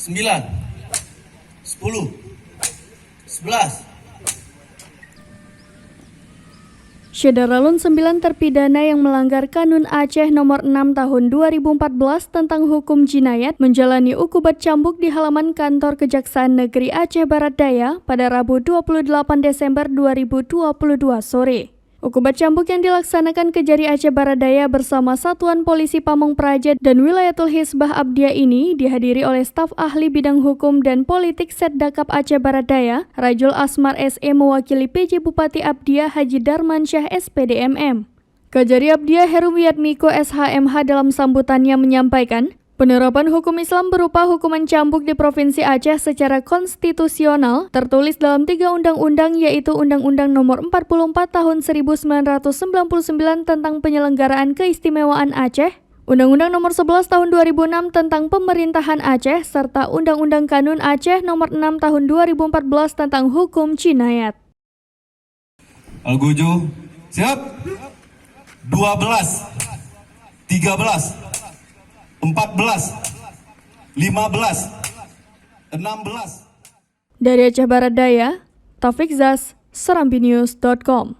10, 11. Syederalun 9 terpidana yang melanggar Kanun Aceh nomor 6 tahun 2014 tentang hukum jinayat menjalani ukubat cambuk di halaman kantor Kejaksaan Negeri Aceh Barat Daya pada Rabu 28 Desember 2022 sore. Ukubat cambuk yang dilaksanakan Kejari Aceh Barat Daya bersama Satuan Polisi Pamong Praja dan Wilayatul Hizbah Abdiah ini dihadiri oleh staf ahli bidang hukum dan politik Setdakap Aceh Barat Daya, Rajul Asmar SE mewakili PJ Bupati Abdiah Haji Darmansyah SPDMM. Kejari Abdiah Heruwiyatmiko SHMH dalam sambutannya menyampaikan, penerapan hukum Islam berupa hukuman cambuk di Provinsi Aceh secara konstitusional tertulis dalam 3 undang-undang yaitu Undang-Undang Nomor 44 Tahun 1999 tentang Penyelenggaraan Keistimewaan Aceh, Undang-Undang Nomor 11 Tahun 2006 tentang Pemerintahan Aceh, serta Undang-Undang Kanun Aceh Nomor 6 Tahun 2014 tentang Hukum Jinayat. Al-Guju, siap? 12, 13, 14, 15, 16. Dari Aceh Barat Daya, Taufik Zas, serambinews.com.